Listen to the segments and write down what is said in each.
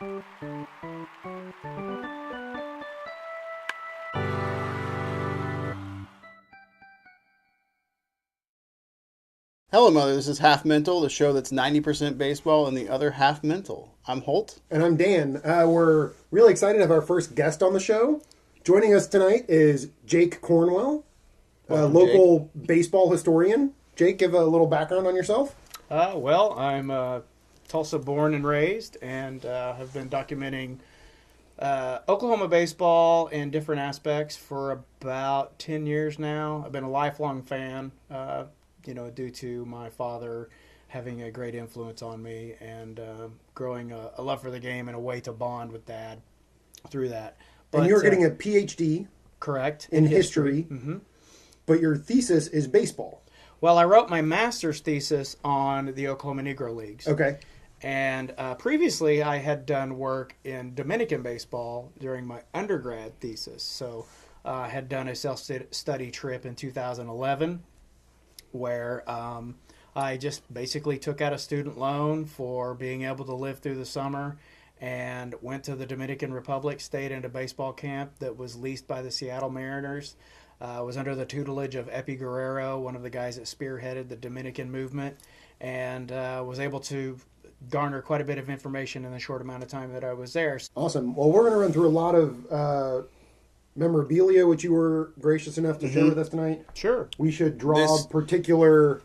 Hello, Mother. This is Half Mental, the show that's 90% baseball and the other half mental. I'm Holt. And I'm Dan. We're really excited to have our first guest on the show. Joining us tonight is Jake Cronwell, a local baseball historian. Jake, give a little background on yourself. I'm Tulsa born and raised, and have been documenting Oklahoma baseball in different aspects for about 10 years now. I've been a lifelong fan, due to my father having a great influence on me and growing a love for the game and a way to bond with Dad through that. And you're getting a PhD. Correct. In history. Mm-hmm. But your thesis is baseball. Well, I wrote my master's thesis on the Oklahoma Negro Leagues. Okay. And previously, I had done work in Dominican baseball during my undergrad thesis. So I had done a self-study trip in 2011 where I just basically took out a student loan for being able to live through the summer and went to the Dominican Republic, stayed in a baseball camp that was leased by the Seattle Mariners. Was under the tutelage of Epi Guerrero, one of the guys that spearheaded the Dominican movement, and was able to garner quite a bit of information in the short amount of time that I was there. Awesome. Well, we're going to run through a lot of memorabilia, which you were gracious enough to share with us tonight. Sure. We should draw particular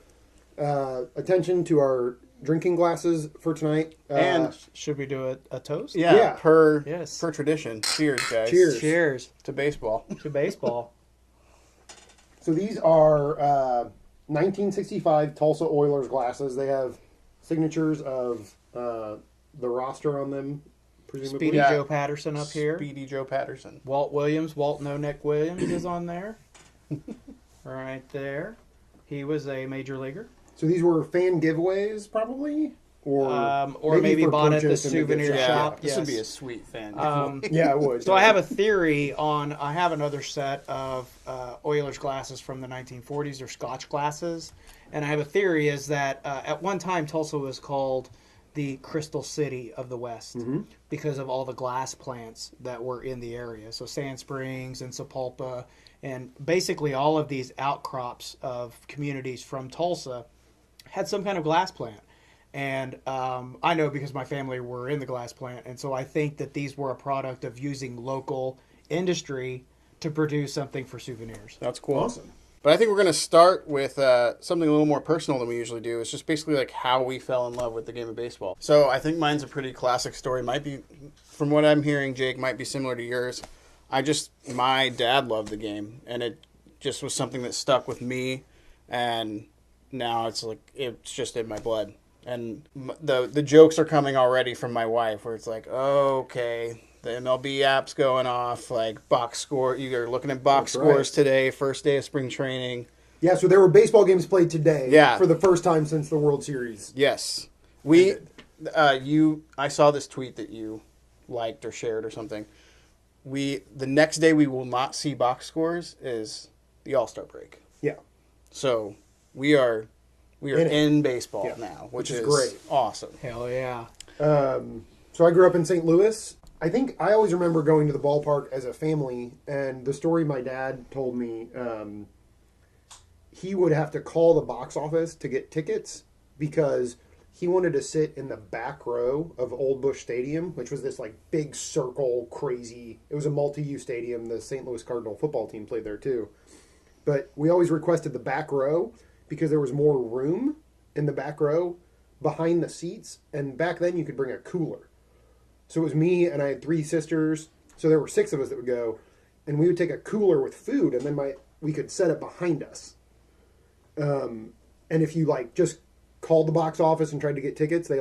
attention to our drinking glasses for tonight. And should we do a toast? Yeah. Per Yes. tradition. Cheers, guys. Cheers. Cheers to baseball. to baseball. So these are 1965 Tulsa Oilers glasses. They have signatures of the roster on them, presumably. Speedy Joe Patterson up here. Speedy Joe Patterson. Walt No Neck Williams is on there. Right there. He was a major leaguer. So these were fan giveaways, probably? Or maybe for bought at the purchase in souvenir gift shop. This Yes. would be a sweet fan. Yeah, it would. So I have a theory on. I have another set of Oilers glasses from the 1940s. They're Scotch glasses, and I have a theory is that at one time Tulsa was called the Crystal City of the West because of all the glass plants that were in the area. So Sand Springs and Sapulpa, and basically all of these outcrops of communities from Tulsa had some kind of glass plant. And I know because my family were in the glass plant, and so I think that these were a product of using local industry to produce something for souvenirs. That's cool. Awesome. But I think we're going to start with something a little more personal than we usually do. It's just basically like how we fell in love with the game of baseball. So I think mine's a pretty classic story. Might be, from what I'm hearing, Jake, might be similar to yours. My dad loved the game, and it just was something that stuck with me, and now it's just in my blood. And the jokes are coming already from my wife, where it's like, oh, okay, the MLB app's going off, like box score. You're looking at box scores today, first day of spring training. Yeah, so there were baseball games played today for the first time since the World Series. Yes. I saw this tweet that you liked or shared or something. The next day we will not see box scores is the All-Star break. Yeah. So we are in baseball now, which is great. Awesome. Hell yeah. So I grew up in St. Louis. I think I always remember going to the ballpark as a family, and the story my dad told me, he would have to call the box office to get tickets because he wanted to sit in the back row of Old Busch Stadium, which was this like big circle, crazy. It was a multi-use stadium. The St. Louis Cardinal football team played there too. But we always requested the back row because there was more room in the back row behind the seats. And back then you could bring a cooler. So it was me and I had 3 sisters. So there were 6 of us that would go. And we would take a cooler with food and then we could set it behind us. And if you just called the box office and tried to get tickets, they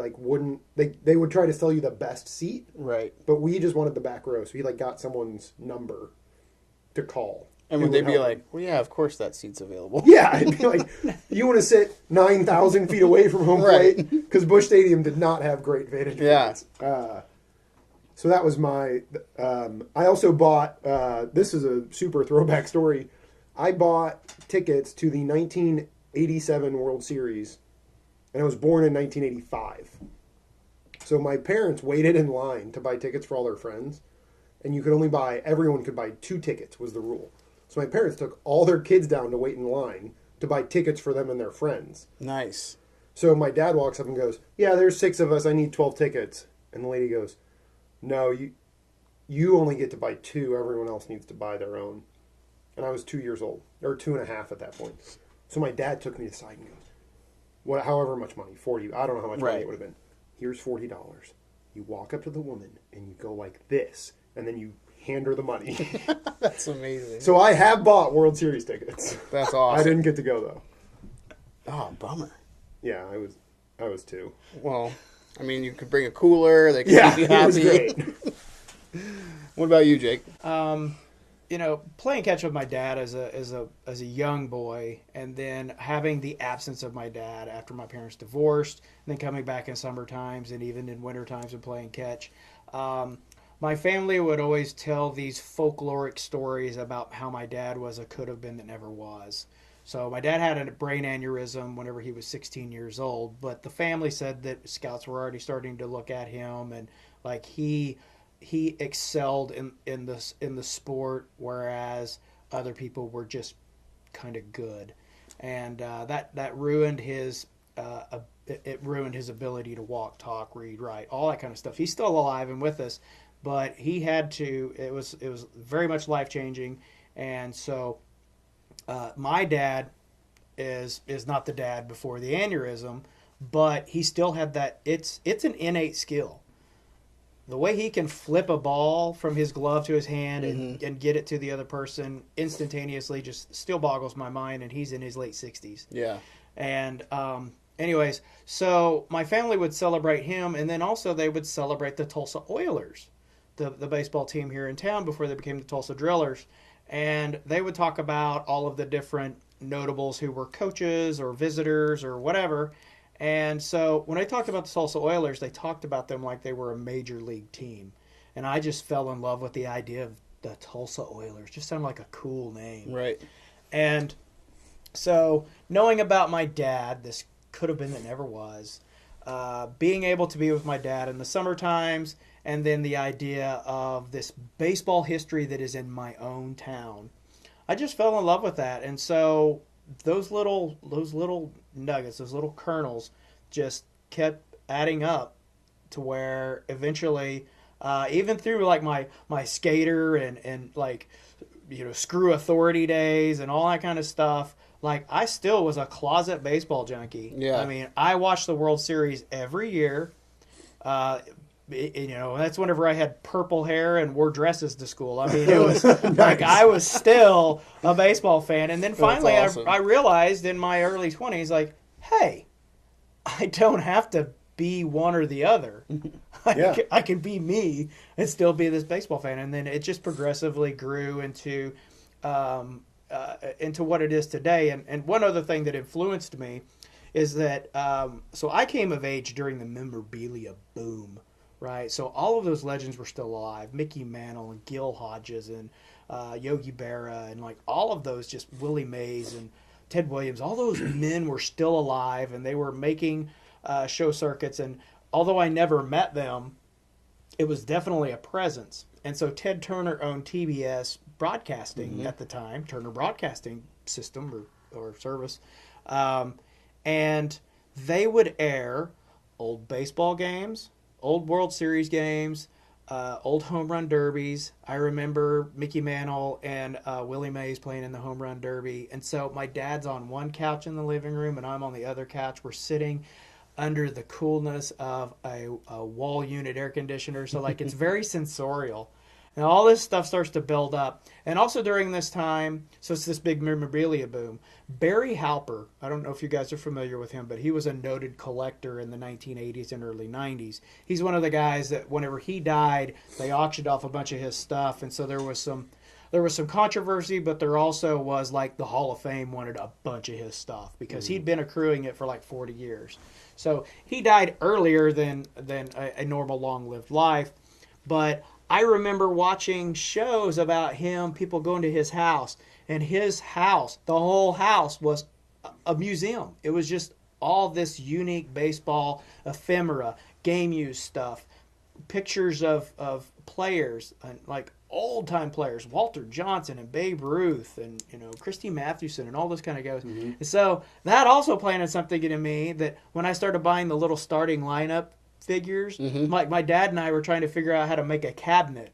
they would try to sell you the best seat. Right. But we just wanted the back row. So he got someone's number to call. And would they be like, well, yeah, of course that seat's available. Yeah, I'd be like, you want to sit 9,000 feet away from home plate? Because Busch Stadium did not have great vantage points. So that was my... I also bought... this is a super throwback story. I bought tickets to the 1987 World Series, and I was born in 1985. So my parents waited in line to buy tickets for all their friends, and everyone could buy 2 tickets was the rule. So my parents took all their kids down to wait in line to buy tickets for them and their friends. Nice. So my dad walks up and goes, "Yeah, there's 6 of us. I need 12 tickets." And the lady goes, "No, you only get to buy 2. Everyone else needs to buy their own." And I was 2 years old, or 2.5 at that point. So my dad took me aside and goes, however much money, 40, I don't know how much money it would have been. "Here's $40. You walk up to the woman and you go like this, and then you hand her the money." That's amazing. So I have bought World Series tickets. That's awesome. I didn't get to go though. Oh, bummer. Yeah, I was 2. Well, I mean, you could bring a cooler. They could Yeah, keep you it happy. was great. What about you, Jake? Playing catch with my dad as a young boy, and then having the absence of my dad after my parents divorced, and then coming back in summer times and even in winter times and playing catch. My family would always tell these folkloric stories about how my dad was a could have been that never was. So my dad had a brain aneurysm whenever he was 16 years old, but the family said that scouts were already starting to look at him, and like he excelled in the sport, whereas other people were just kind of good, and that ruined his it ruined his ability to walk, talk, read, write, all that kind of stuff. He's still alive and with us, but he had to. It was very much life changing, and so my dad is not the dad before the aneurysm, but he still had that. It's an innate skill. The way he can flip a ball from his glove to his hand and get it to the other person instantaneously just still boggles my mind, and he's in his late 60s. Yeah. And anyways, so my family would celebrate him, and then also they would celebrate the Tulsa Oilers, the baseball team here in town before they became the Tulsa Drillers. And they would talk about all of the different notables who were coaches or visitors or whatever. And so when they talked about the Tulsa Oilers, they talked about them like they were a major league team. And I just fell in love with the idea of the Tulsa Oilers. Just sounded like a cool name. Right. And so knowing about my dad, this could have been that never was, being able to be with my dad in the summer times, and then the idea of this baseball history that is in my own town, I just fell in love with that. And so those little nuggets, those little kernels, just kept adding up to where eventually, even through like my skater and like, screw authority days and all that kind of stuff, like I still was a closet baseball junkie. Yeah. I mean, I watched the World Series every year. That's whenever I had purple hair and wore dresses to school. I mean, it was like I was still a baseball fan. And then finally awesome. I realized in my early 20s, like, hey, I don't have to be one or the other. I can be me and still be this baseball fan. And then it just progressively grew into what it is today. And one other thing that influenced me is that so I came of age during the memorabilia boom. Right, so all of those legends were still alive. Mickey Mantle and Gil Hodges and Yogi Berra and like all of those, just Willie Mays and Ted Williams. All those men were still alive, and they were making show circuits. And although I never met them, it was definitely a presence. And so Ted Turner owned TBS Broadcasting at the time, Turner Broadcasting System or service, and they would air old baseball games, old World Series games, old home run derbies. I remember Mickey Mantle and Willie Mays playing in the home run derby. And so my dad's on one couch in the living room and I'm on the other couch. We're sitting under the coolness of a wall unit air conditioner. So like it's very sensorial. And all this stuff starts to build up. And also during this time, so it's this big memorabilia boom. Barry Halper, I don't know if you guys are familiar with him, but he was a noted collector in the 1980s and early 90s. He's one of the guys that whenever he died, they auctioned off a bunch of his stuff. And so there was some controversy, but there also was like the Hall of Fame wanted a bunch of his stuff because he'd been accruing it for like 40 years. So he died earlier than a normal long-lived life. But I remember watching shows about him, people going to his house, and his house, the whole house was a museum. It was just all this unique baseball ephemera, game use stuff, pictures of players, and like old-time players, Walter Johnson and Babe Ruth and, Christy Mathewson and all those kind of guys. Mm-hmm. And so that also planted something into me that when I started buying the little starting lineup figures, my dad and I were trying to figure out how to make a cabinet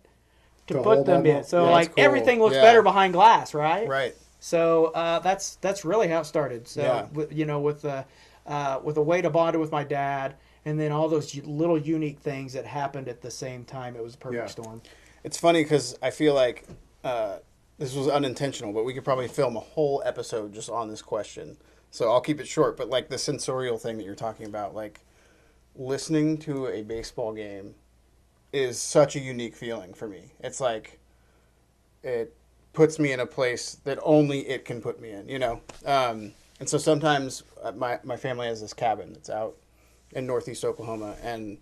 to put hold them them in. up. So Yeah, like that's cool. everything looks Yeah. better behind glass, right? Right. So that's really how it started. So Yeah. with a way to bond with my dad, and then all those little unique things that happened at the same time. It was a perfect storm. It's funny because I feel like this was unintentional, but we could probably film a whole episode just on this question. So I'll keep it short, but like the sensorial thing that you're talking about, like listening to a baseball game is such a unique feeling for me. It's like it puts me in a place that only it can put me in, And so sometimes my family has this cabin that's out in northeast Oklahoma, and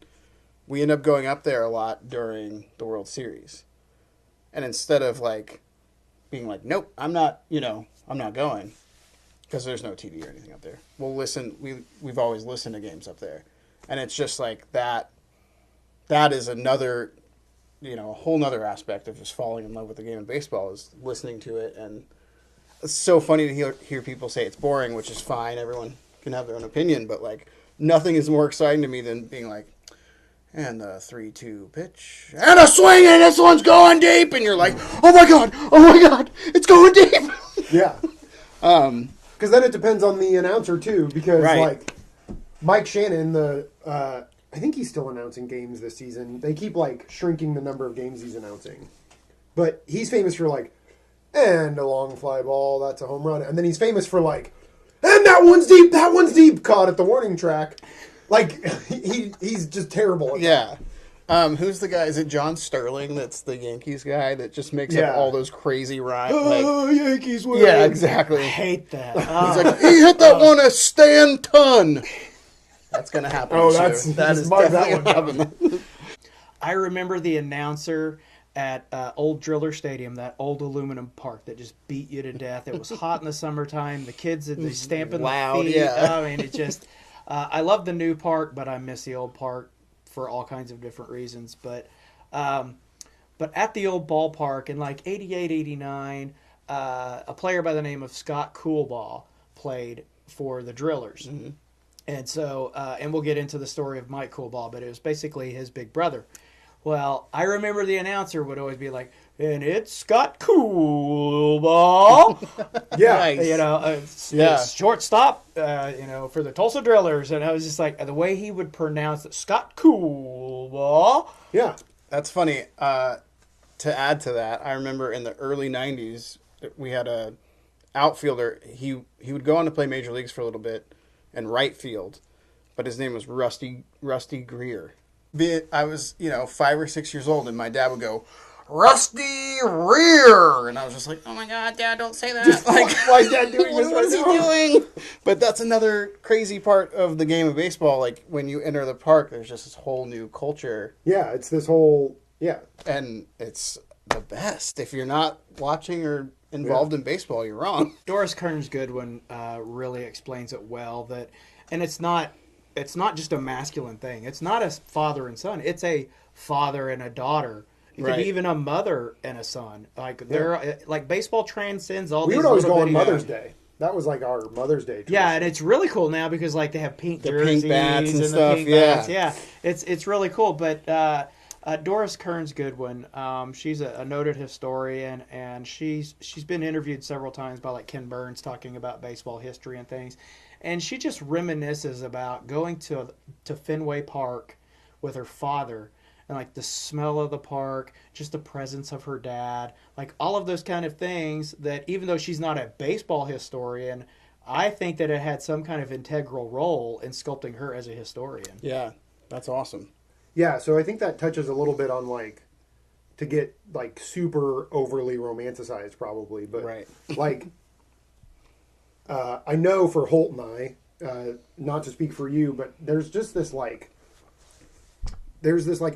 we end up going up there a lot during the World Series. And instead of like being like, nope, I'm not going, because there's no TV or anything up there. We'll listen. We've always listened to games up there. And it's just like that is another, a whole nother aspect of just falling in love with the game of baseball is listening to it. And it's so funny to hear people say it's boring, which is fine. Everyone can have their own opinion, but like nothing is more exciting to me than being like, and the 3-2 pitch, and a swing, and this one's going deep, and you're like, oh my god, it's going deep. Yeah. Because then it depends on the announcer too. Because like Mike Shannon, I think he's still announcing games this season. They keep like shrinking the number of games he's announcing, but he's famous for like, and a long fly ball, that's a home run, and then he's famous for like, and that one's deep, caught at the warning track. Like he's just terrible at that. Who's the guy? Is it John Sterling? That's the Yankees guy that just makes up all those crazy rhymes. Yankees win. Yeah, exactly. I hate that. He's like, he hit that one a Stan Ton. That's gonna happen. Oh, that is definitely gonna happen. I remember the announcer at Old Driller Stadium, that old aluminum park that just beat you to death. It was hot in the summertime. The kids they stamping loud, the feet. yeah. I mean, it just. I love the new park, but I miss the old park for all kinds of different reasons. But at the old ballpark in like 88, 89, a player by the name of Scott Coolbaugh played for the Drillers. Mm-hmm. And so, and we'll get into the story of Mike Coolbaugh, but it was basically his big brother. Well, I remember the announcer would always be like, and it's Scott Coolbaugh. Nice. Shortstop, for the Tulsa Drillers. And I was just like, the way he would pronounce it, Scott Coolbaugh. Yeah. That's funny. To add to that, I remember in the early 90s, we had a outfielder. He would go on to play major leagues for a little bit in right field, but his name was Rusty Greer. I was, 5 or 6 years old, and my dad would go, Rusty Rear, and I was just like, oh my god, Dad, don't say that. Like, why is Dad doing this? What is he doing? But that's another crazy part of the game of baseball. Like when you enter the park, there's just this whole new culture. Yeah, it's this whole and it's the best. If you're not watching or involved in baseball, you're wrong. Doris Kearns Goodwin really explains it well. And it's not just a masculine thing. It's not a father and son. It's a father and a daughter. It could be even a mother and a son. Like baseball transcends all. We would always go on Mother's Day. That was like our Mother's Day tradition. Yeah, and it's really cool now because like they have pink jerseys pink bats and the stuff. pink bats. Yeah, it's really cool. But Doris Kearns Goodwin, she's a noted historian, and she's been interviewed several times by like Ken Burns talking about baseball history and things. And she just reminisces about going to Fenway Park with her father and like the smell of the park, just the presence of her dad, like all of those kind of things that even though she's not a baseball historian, I think that it had some kind of integral role in sculpting her as a historian. Yeah, that's awesome. Yeah, so I think that touches a little bit on like to get like super overly romanticized probably, but like I know for Holt and I, not to speak for you, but there's just this like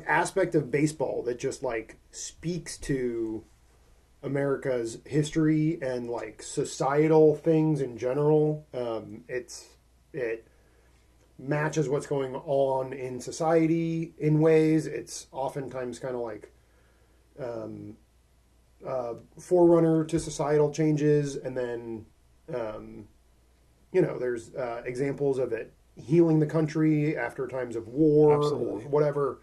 aspect of baseball that just like speaks to America's history and like societal things in general. matches what's going on in society in ways. It's oftentimes kind of like forerunner to societal changes, and then there's examples of it healing the country after times of war or whatever.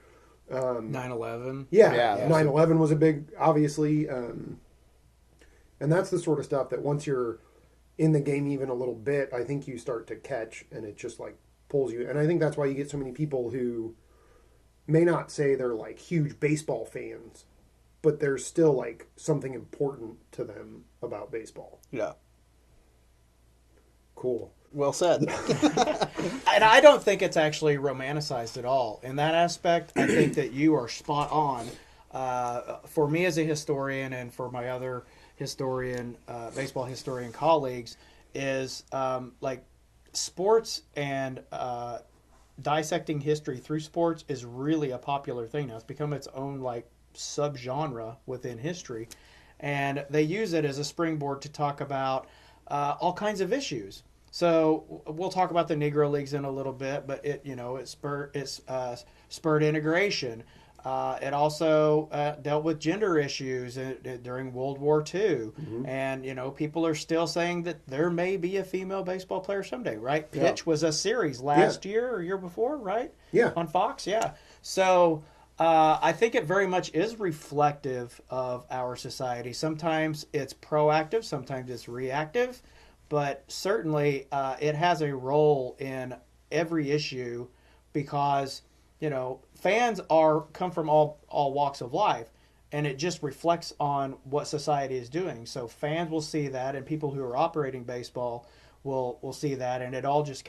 9/11. Yeah, 9/11 was a big, obviously, and that's the sort of stuff that once you're in the game even a little bit, I think you start to catch, and it just like pulls you. And I think that's why you get so many people who may not say they're like huge baseball fans, but there's still like something important to them about baseball. Yeah. Cool. Well said. And I don't think it's actually romanticized at all. In that aspect, I think that you are spot on. For me as a historian and for my other baseball historian colleagues, is like sports and dissecting history through sports is really a popular thing now. It's become its own like subgenre within history. And they use it as a springboard to talk about all kinds of issues. So we'll talk about the Negro Leagues in a little bit, but it spurred integration. It also dealt with gender issues during World War II. Mm-hmm. And, people are still saying that there may be a female baseball player someday, right? Pitch was a series last year or year before, right? Yeah. On Fox, yeah. So I think it very much is reflective of our society. Sometimes it's proactive, sometimes it's reactive. But certainly it has a role in every issue because, fans come from all walks of life, and it just reflects on what society is doing. So fans will see that, and people who are operating baseball will see that, and it's all just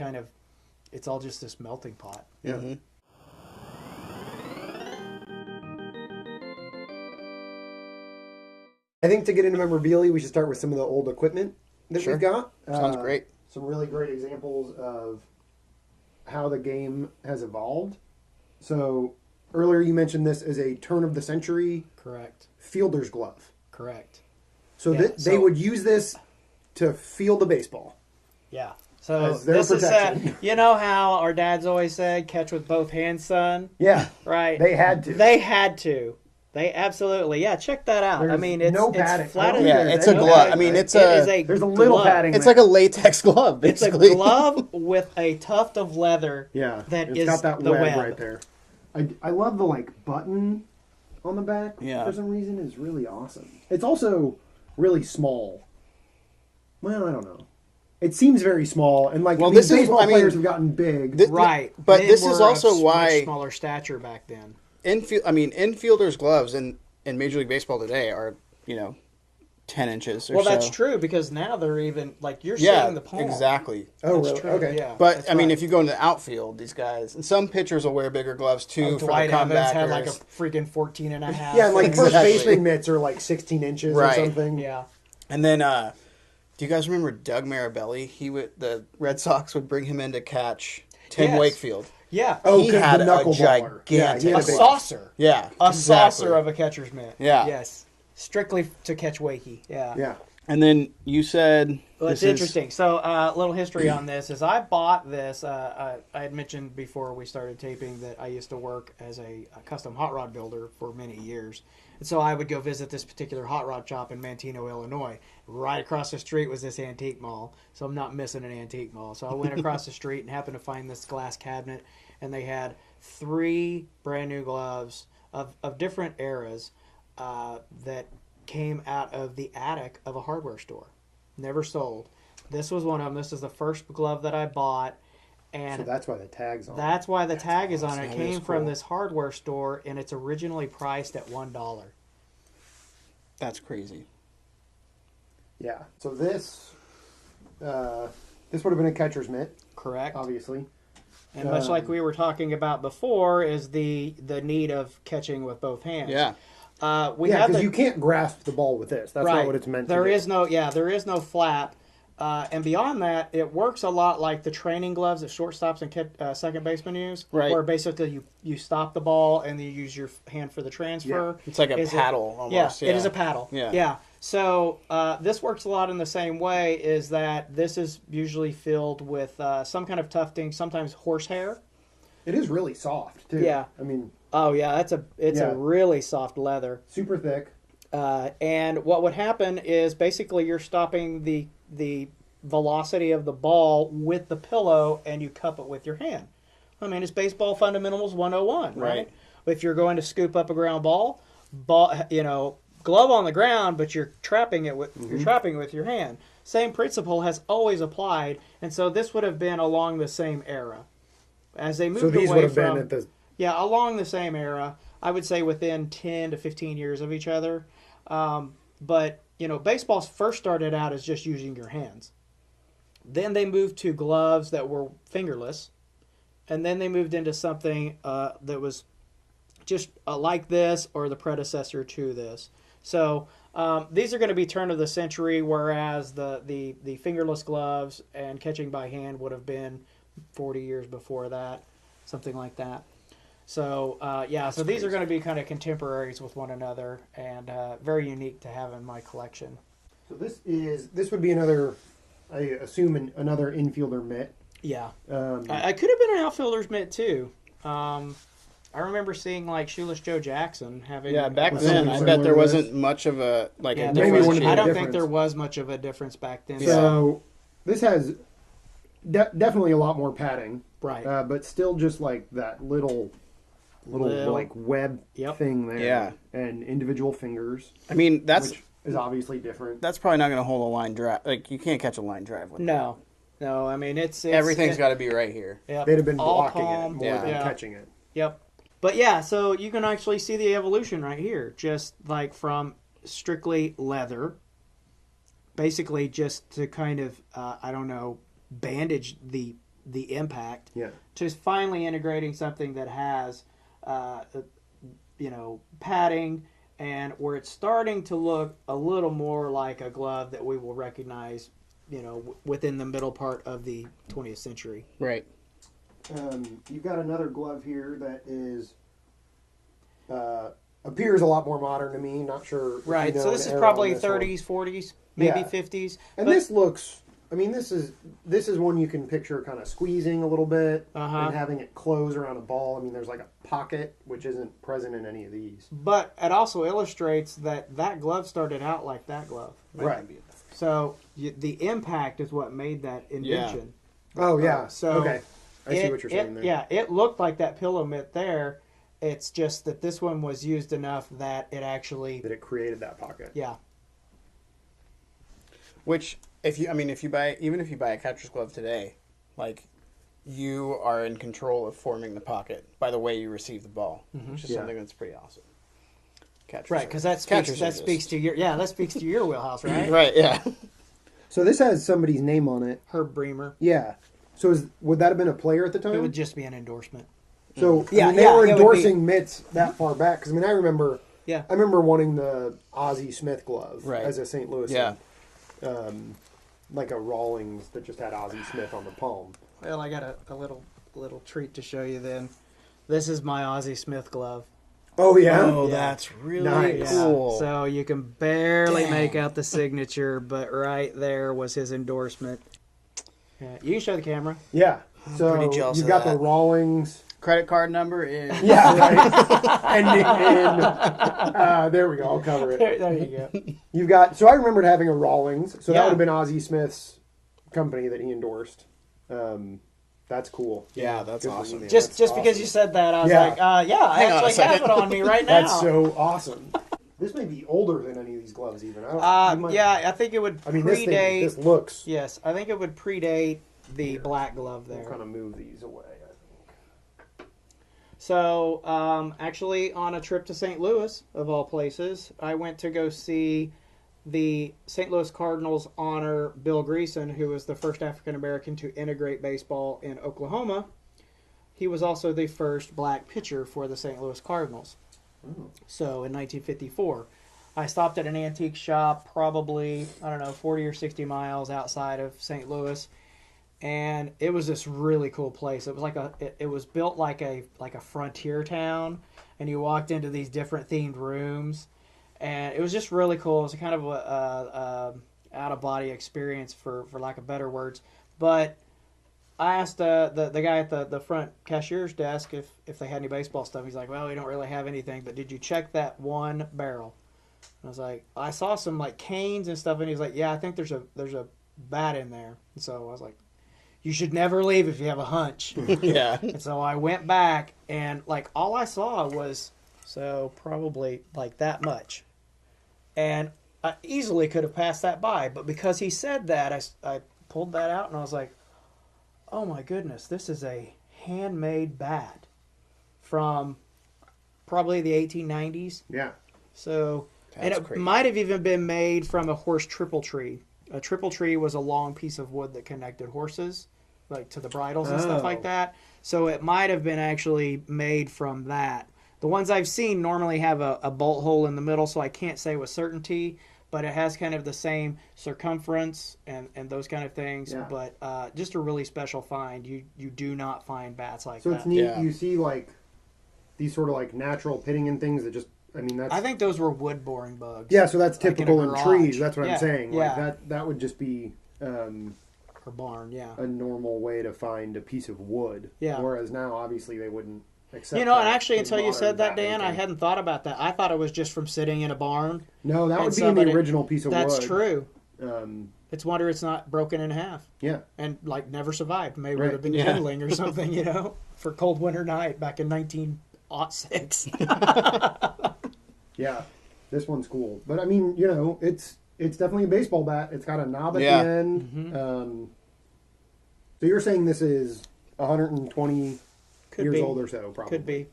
this melting pot. Yeah. Mm-hmm. I think to get into memorabilia, we should start with some of the old equipment that we've got. Sounds great. Some really great examples of how the game has evolved. So earlier you mentioned this as a turn of the century Correct. fielder's glove. Correct. So they would use this to field a baseball. Yeah. So as their this protection. is you know how our dads always said, catch with both hands, son? Yeah. Right. They had to. They absolutely. Yeah, check that out. There's I mean, it's padding. flat. Yeah, it's a glove. I mean, there's a little glove. padding. It's like a latex glove, basically. It's a glove with a tuft of leather. Yeah, that it's is got that the web web right there. I love the button on the back. Yeah. For some reason, is really awesome. It's also really small. Well, I don't know. It seems very small, and baseball players have gotten big, Right. But Men this were is also of why much smaller stature back then. infielders' gloves in Major League Baseball today are 10 inches or so. Well, that's true because now they're even you're seeing the palm. Exactly. Oh, That's really? true. Okay. Yeah. But that's I mean, right. if you go into the outfield, these guys and some pitchers will wear bigger gloves too for Dwight the Evans comebackers. had a freaking 14 and a half. Yeah, first Exactly. baseman mitts are 16 inches or Right. something. Yeah. And then, do you guys remember Doug Marabelli? The Red Sox would bring him in to catch Tim Yes. Wakefield. Yeah. Oh, He 'cause had the a knuckleballer. gigantic Yeah, he had A big- saucer. Yeah, A exactly. saucer of a catcher's mitt. Yeah. Yes. Strictly to catch Wakey. Yeah. Yeah. And then you said Well, it's this is- interesting. So, a little history on this is I bought this. I had mentioned before we started taping that I used to work as a custom hot rod builder for many years. And so I would go visit this particular hot rod shop in Manteno, Illinois. Right across the street was this antique mall. So I'm not missing an antique mall. So I went across the street and happened to find this glass cabinet. And they had 3 brand new gloves of different eras that came out of the attic of a hardware store. Never sold. This was one of them. This is the first glove that I bought, and So that's why the tag's on. that's why the tag is on it. It That came is from cool. this hardware store, and it's originally priced at $1. That's crazy. Yeah. So this would have been a catcher's mitt, Correct. obviously. And much like we were talking about before, is the need of catching with both hands. Yeah. We Yeah, have because you can't grasp the ball with this. That's not what it's meant There to do. is no flap. And beyond that, it works a lot like the training gloves that shortstops and second basemen use, Right. where basically you stop the ball and then you use your hand for the transfer. It's like a paddle almost. Yeah, it is a paddle. Yeah. So this works a lot in the same way, is that this is usually filled with some kind of tufting, sometimes horsehair. It is really soft, too. Yeah. I mean... Oh, yeah, it's a really soft leather. Super thick. And what would happen is basically you're stopping the velocity of the ball with the pillow, and you cup it with your hand. I mean, it's baseball fundamentals 101, right? If you're going to scoop up a ground ball, glove on the ground, but you're trapping it with your hand. Same principle has always applied, and so this would have been along the same era. As they moved away from... So these would have been at the... Yeah, along the same era. I would say within 10 to 15 years of each other. But, baseball first started out as just using your hands. Then they moved to gloves that were fingerless. And then they moved into something that was just like this or the predecessor to this. So these are going to be turn of the century, whereas the fingerless gloves and catching by hand would have been 40 years before that, something like that. So, so these are going to be kind of contemporaries with one another and very unique to have in my collection. So this would be another, I assume, another infielder mitt. Yeah. I could have been an outfielder's mitt, too. I remember seeing, like, Shoeless Joe Jackson having... Yeah, back then, I bet there wasn't much of a, a difference. I don't think there was much of a difference back then. So, this has definitely a lot more padding. Right. But still just, like, that little like, web thing there. Yeah. And individual fingers. I mean, which is obviously different. That's probably not going to hold a line drive. Like, you can't catch a line drive with that. No, I mean, it's everything's got to be right here. Yep. They'd have been blocking palm, it more than catching it. Yep. But yeah, so you can actually see the evolution right here. Just like from strictly leather, basically just to kind of, bandage the impact, to finally integrating something that has, padding, and where it's starting to look a little more like a glove that we will recognize, within the middle part of the 20th century. Right. You've got another glove here that is appears a lot more modern to me. Not sure. Right. So this is probably 30s, 40s, maybe 50s. And this looks. I mean, this is one you can picture kind of squeezing a little bit and having it close around a ball. I mean, there's like a pocket which isn't present in any of these. But it also illustrates that glove started out like that glove. Right. So the impact is what made that invention. Yeah. Oh yeah. Okay. I see what you're saying there. Yeah, it looked like that pillow mitt there. It's just that this one was used enough that it actually... That it created that pocket. Yeah. Which, if you buy a catcher's glove today, like, you are in control of forming the pocket by the way you receive the ball, which is something that's pretty awesome. Right, because that speaks to your wheelhouse, right? Right, yeah. So this has somebody's name on it. Herb Bremer. Yeah. So would that have been a player at the time? It would just be an endorsement. So they were endorsing mitts that far back. Because I remember wanting the Ozzie Smith glove as a St. Louis. Yeah. Like a Rawlings that just had Ozzie Smith on the palm. Well, I got a little treat to show you then. This is my Ozzie Smith glove. Oh, yeah? Oh, that's really cool. So you can barely make out the signature, but right there was his endorsement. Yeah, you can show the camera. Yeah. So pretty jealous you've got the Rawlings. Credit card number is... Yeah, right. and there we go. I'll cover it. There you go. You've got... So I remembered having a Rawlings. So that would have been Ozzie Smith's company that he endorsed. That's cool. Yeah, that's awesome. Just because you said that, I was like, I actually have it on me right now. That's so awesome. This may be older than any of these gloves even. I think it would predate... This looks... Yes, I think it would predate the black glove there. We'll kind of move these away, I think. So, actually, on a trip to St. Louis, of all places, I went to go see the St. Louis Cardinals honor Bill Greason, who was the first African-American to integrate baseball in Oklahoma. He was also the first black pitcher for the St. Louis Cardinals. So, in 1954. I stopped at an antique shop probably, I don't know, 40 or 60 miles outside of St. Louis. And it was this really cool place. It was it was built like a frontier town, and you walked into these different themed rooms, and it was just really cool. It was a kind of a out of body experience for lack of better words. But I asked the guy at the front cashier's desk if they had any baseball stuff. He's like, well, we don't really have anything, but did you check that one barrel? And I was like, I saw some like canes and stuff, and he's like, yeah, I think there's a bat in there. And so I was like, you should never leave if you have a hunch. Yeah. And so I went back, and like all I saw was probably like that much, and I easily could have passed that by, but because he said that, I pulled that out, and I was like, oh my goodness, this is a handmade bat from probably the 1890s. Yeah. So, and That's it crazy. might have even been made from a horse triple tree. A triple tree was a long piece of wood that connected horses, like to the bridles and stuff like that. So it might have been actually made from that. The ones I've seen normally have a bolt hole in the middle, so I can't say with certainty, but it has kind of the same circumference and those kind of things. Yeah. But just a really special find. You do not find bats like So that. it's neat. Yeah. You see like these sort of like natural pitting and things that just. I mean, that's. I think those were wood boring bugs. Yeah, so that's like in a typical in garage. trees. That's what Yeah, I'm saying. yeah. Like that would just be Or barn, yeah. a normal way to find a piece of wood. Yeah. Whereas now, obviously, they wouldn't accept. You know, and that actually, in until you modern said that, bat Dan, I making. hadn't thought about that. I thought it was just from sitting in a barn. No, that and would be in somebody- the original piece of That's wood. true. Um, It's a wonder it's not broken in half yeah. and like never survived. Maybe would Right. have been Yeah. kindling or something, you know, for cold winter night back in 1906. Yeah. This one's cool. But I mean, you know, it's definitely a baseball bat. It's got a knob at Yeah. the end. Mm-hmm. So you're saying this is 120 Could years be. old or so, probably. Could be.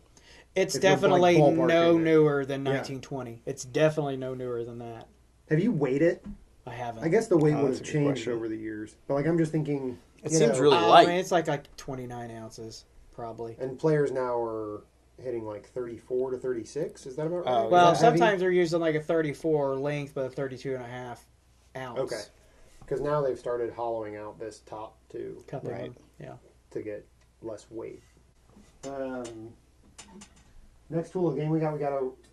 It's If you're, like, definitely ballparking no it. newer than Yeah. 1920. It's definitely no newer than that. Have you weighed it? I haven't. I guess the weight Oh, would that's have a good changed question. over the years. But like I'm just thinking It you seems know, really I light. mean, it's like 29 ounces, probably. and players now are hitting like 34 to 36. Is that about right? Oh, Is Well, that heavy? sometimes they're using like a 34 length, but a 32 and a half ounce. Okay. Because now they've started hollowing out this top too Couple of Right. them. Yeah. to get less weight. Next tool of the game we got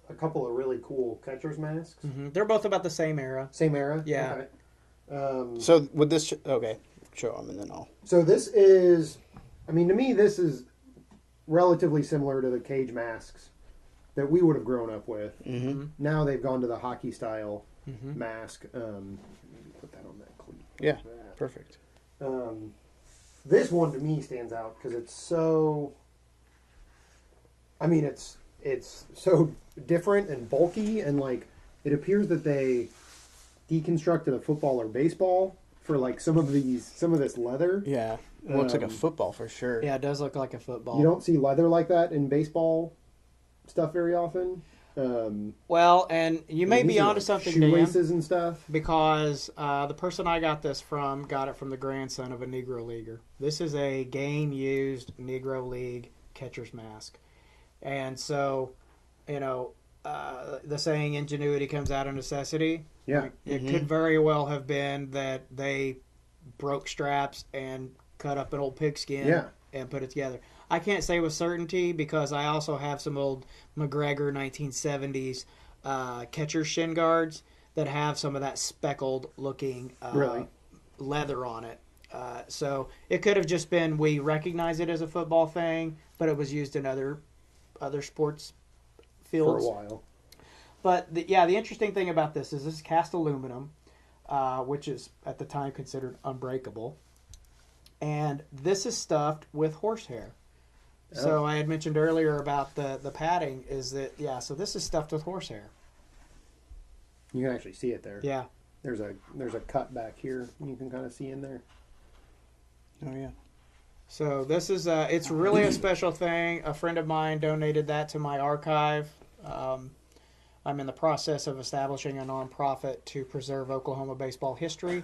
a couple of really cool catcher's masks. Hmm. They're both about the same era. Same era. Yeah. Okay. So would this? Okay, show them and then I'll. So this is, I mean, to me, this is relatively similar to the cage masks that we would have grown up with. Mm-hmm. Now they've gone to the hockey style Mhm. mask. Put that on that cleat. Yeah, That. perfect. This one to me stands out because it's so. I mean, it's so different and bulky, and like it appears that they deconstructed a football or baseball for like some of this leather. Yeah, it looks like a Um, football for sure. Yeah, it does look like a football. You don't see leather like that in baseball stuff very often. Well, and you may these be are, onto like, something, Dan, shoelaces and stuff. because the person I got this from got it from the grandson of a Negro Leaguer. This is a game-used Negro League catcher's mask. And so, you know, the saying ingenuity comes out of necessity. Yeah. Like, it could very well have been that they broke straps and cut up an old pigskin Yeah. and put it together. I can't say with certainty because I also have some old McGregor 1970s catcher shin guards that have some of that speckled looking Really? leather on it. So it could have just been we recognize it as a football thing, but it was used in other sports For fields. a while. But the interesting thing about this is cast aluminum, which is at the time considered unbreakable, and this is stuffed with horsehair. So I had mentioned earlier about the padding is that so this is stuffed with horsehair. You can actually see it there. Yeah. There's a cut back here. You can kind of see in there. Oh yeah. So this is it's really a special thing. A friend of mine donated that to my archive. I'm in the process of establishing a nonprofit to preserve Oklahoma baseball history,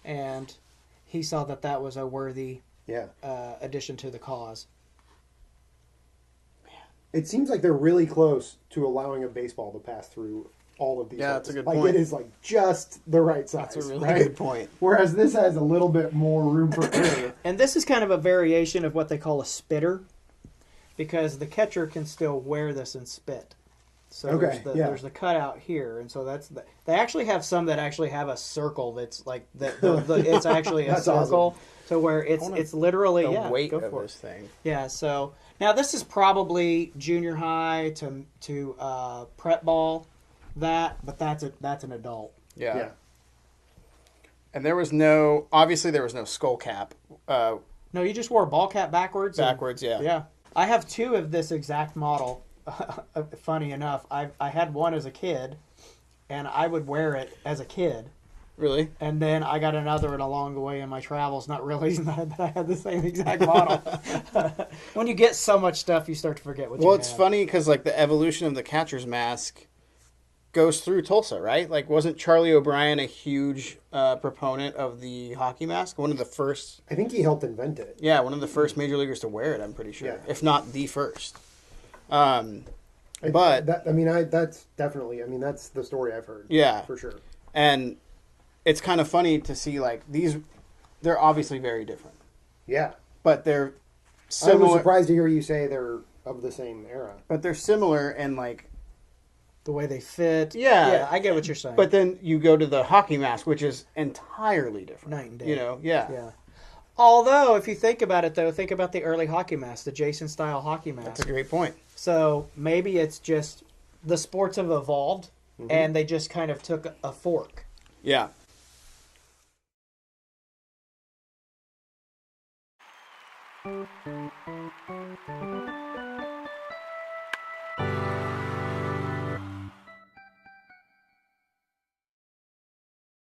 and he saw that was a worthy Yeah. addition to the cause. It seems like they're really close to allowing a baseball to pass through all of these. Yeah, holes. that's a good like point. It is like just the right size. That's a really right? good point. Whereas this has a little bit more room for error. And this is kind of a variation of what they call a spitter, because the catcher can still wear this and spit. So there's the cutout here, and so they actually have some that actually have a circle that's like it's actually a circle, awesome. to where it's literally The weight go of for this thing. Yeah, so now this is probably junior high to prep ball, but that's an adult. Yeah. And there was no skull cap. No, you just wore a ball cap backwards. Backwards, yeah. Yeah. I have two of this exact model. Funny enough, I had one as a kid, and I would wear it as a kid. Really? And then I got another one along the way in my travels, not realizing that I had the same exact model. When you get so much stuff, you start to forget what you have. It's funny because like the evolution of the catcher's mask goes through Tulsa, right? Like, wasn't Charlie O'Brien a huge proponent of the hockey mask? One of the first. I think he helped invent it. Yeah, one of the first major leaguers to wear it. I'm pretty sure, Yeah. if not the first. That's definitely. I mean, that's the story I've heard. Yeah, for sure. And it's kind of funny to see like these. They're obviously very different. Yeah, but they're I similar. was surprised to hear you say they're of the same era. But they're similar in like the way they fit. Yeah, I get what you're saying. But then you go to the hockey mask, which is entirely different. Night and day. You know, yeah. Although, if you think about it, though, think about the early hockey mask, the Jason-style hockey mask. That's a great point. So maybe it's just the sports have evolved, and they just kind of took a fork. Yeah.